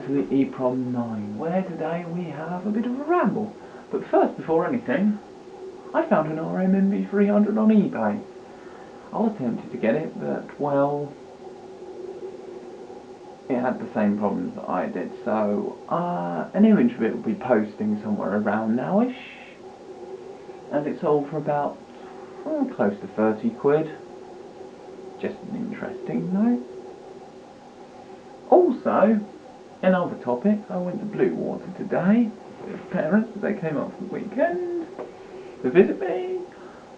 to the EEPROM 9, where today we have a bit of a ramble. But first, before anything, I found an NB300 on eBay. I was tempted to get it, but, well, it had the same problems that I did, so an image of it will be posting somewhere around nowish, and it sold for about close to 30 quid. Just an interesting note. Also, in other topics, I went to Blue Water today with parents as they came up for the weekend to visit me.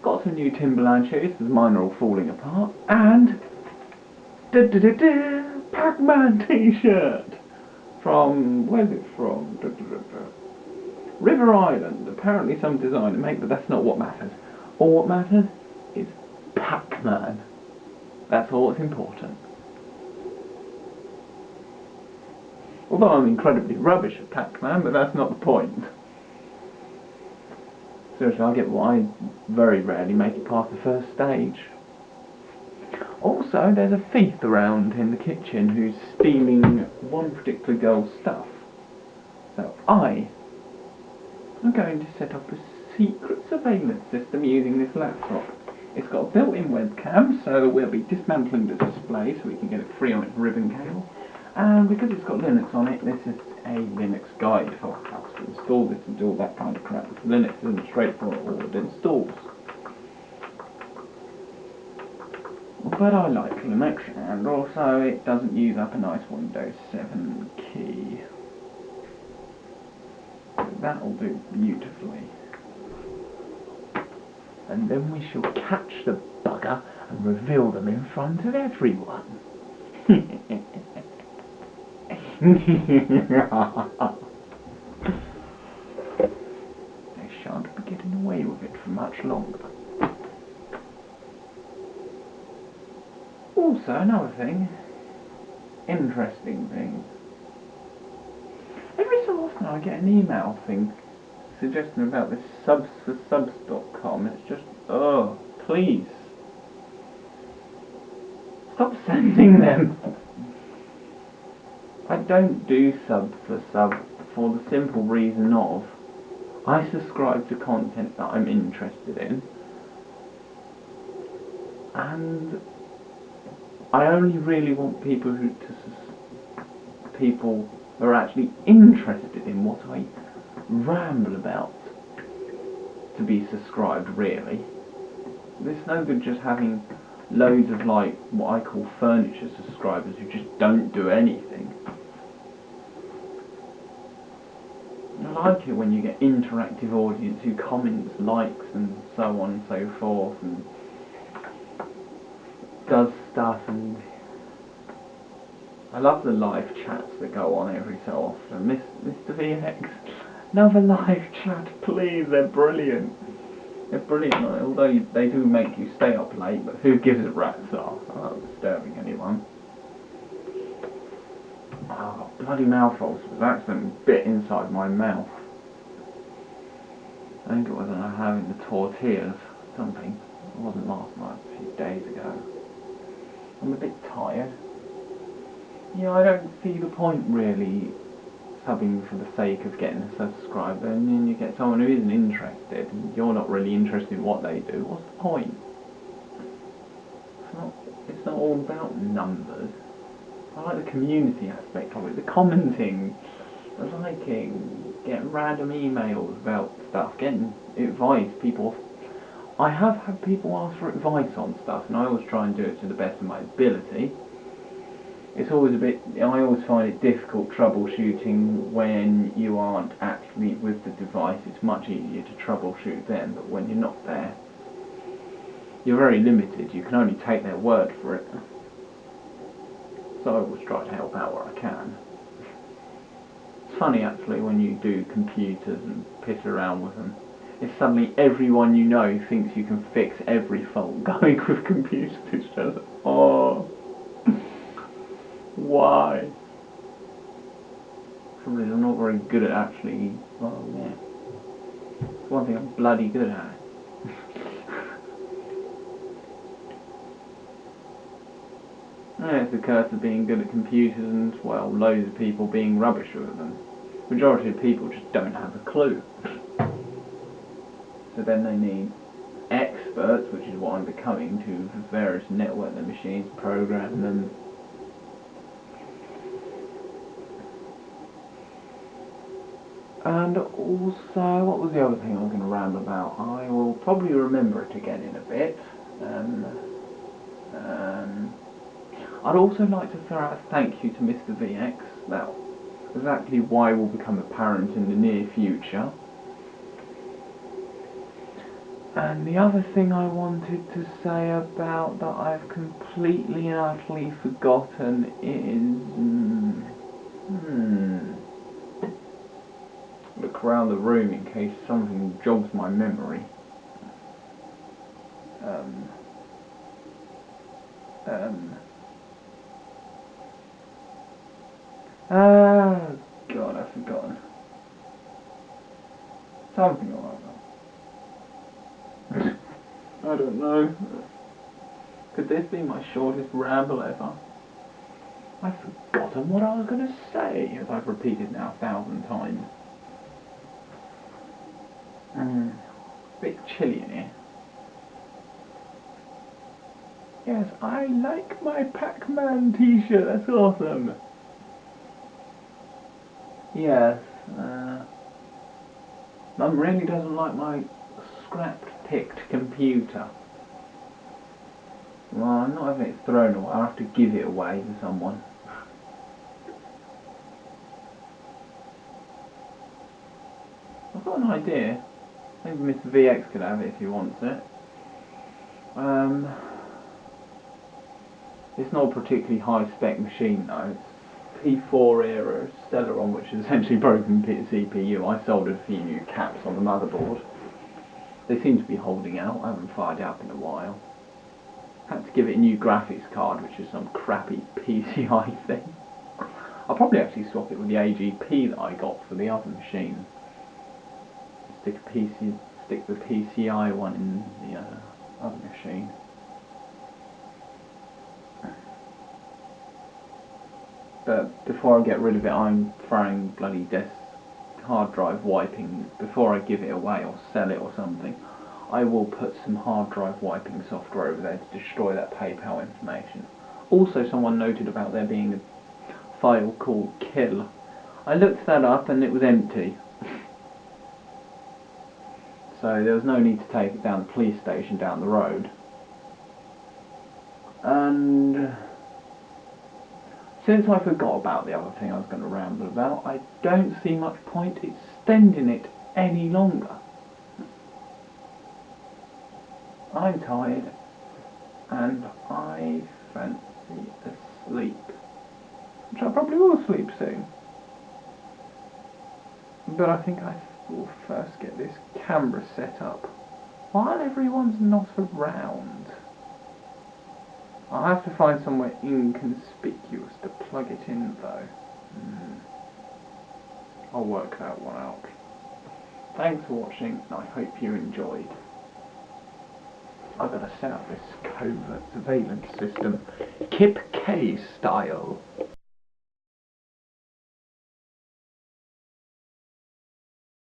Got some new Timberland shoes because mine are all falling apart, and Pac-Man t-shirt from, where's it from? River Island. Apparently some designer made, but that's not what matters. All what matters is Pac-Man. That's all that's important. Although I'm incredibly rubbish at Pac-Man, but that's not the point. Seriously, I very rarely make it past the first stage. Also, there's a thief around in the kitchen who's stealing one particular girl's stuff. So I'm going to set up a secret surveillance system using this laptop. It's got a built-in webcam, so we'll be dismantling the display so we can get it free on its ribbon cable. And because it's got Linux on it, this is a Linux guide for how to install this and do all that kind of crap. Linux isn't straightforward installs. But I like Linux, and also it doesn't use up a nice Windows 7 key. So that'll do beautifully. And then we shall catch the bugger and reveal them in front of everyone. They shan't be getting away with it for much longer. Also, another thing, interesting thing. Every so often I get an email thing suggesting about this subsforsubs.com. It's just, oh, please. Stop sending them. I don't do subs for sub for the simple reason of I subscribe to content that I'm interested in, and I only really want people who are actually interested in what I ramble about to be subscribed, really. There's no good just having loads of, like, what I call furniture subscribers who just don't do anything. I like it when you get interactive audience who comments, likes, and so on and so forth, and does stuff, and I love the live chats that go on every so often. Mr. VX, another live chat, please, they're brilliant. They're brilliant, although they do make you stay up late, but who gives a rat's ass? I'm not disturbing anyone. Oh, bloody mouth holes was accidentally bit inside my mouth. I think it was when I was having the tortillas, something. It wasn't last night, a few days ago. I'm a bit tired. Yeah, I don't see the point really subbing for the sake of getting a subscriber, and then you get someone who isn't interested, and you're not really interested in what they do. What's the point? It's not all about numbers. I like the community aspect of it, the commenting, the liking, getting random emails about stuff, getting advice. I have had people ask for advice on stuff, and I always try and do it to the best of my ability. It's always I always find it difficult troubleshooting when you aren't actually with the device. It's much easier to troubleshoot then, but when you're not there, you're very limited. You can only take their word for it. So I always try to help out where I can. It's funny actually when you do computers and piss around with them. If suddenly everyone you know thinks you can fix every fault going with computers, it's just, oh, why? Probably I'm not very good at actually, well, yeah. It's one thing I'm bloody good at. Yeah, it's the curse of being good at computers and, well, loads of people being rubbish with them. Majority of people just don't have a clue. So then they need experts, which is what I'm becoming, to various network their machines, program them. And also, what was the other thing I was going to ramble about? I will probably remember it again in a bit. I'd also like to throw out a thank you to Mr. VX. That exactly why will become apparent in the near future. And the other thing I wanted to say about that I've completely and utterly forgotten is... Look around the room in case something jogs my memory. God, I've forgotten. Something like that. I don't know. Could this be my shortest ramble ever? I've forgotten what I was going to say, as I've repeated now 1,000 times. A bit chilly in here. Yes, I like my Pac-Man t-shirt, that's awesome. Yes, Mum really doesn't like my scrap-picked computer. Well, I'm not having it thrown away, I'll have to give it away to someone. I've got an idea. Maybe Mr. VX could have it if he wants it. It's not a particularly high-spec machine though. It's P4 era Celeron, which is essentially broken CPU. I soldered a few new caps on the motherboard. They seem to be holding out. I haven't fired it up in a while. Had to give it a new graphics card, which is some crappy PCI thing. I'll probably actually swap it with the AGP that I got for the other machine. Stick the PCI one in the other machine. But before I get rid of it, I'm throwing bloody hard drive wiping. Before I give it away or sell it or something, I will put some hard drive wiping software over there to destroy that PayPal information. Also, someone noted about there being a file called kill. I looked that up and it was empty. So there was no need to take it down the police station down the road. And since I forgot about the other thing I was going to ramble about, I don't see much point extending it any longer. I'm tired and I fancy a sleep, which I probably will sleep soon. But I think I will first get this camera set up while everyone's not around. I'll have to find somewhere inconspicuous to plug it in though. I'll work that one out. Thanks for watching and I hope you enjoyed. I've got to set up this covert surveillance system, Kip K style.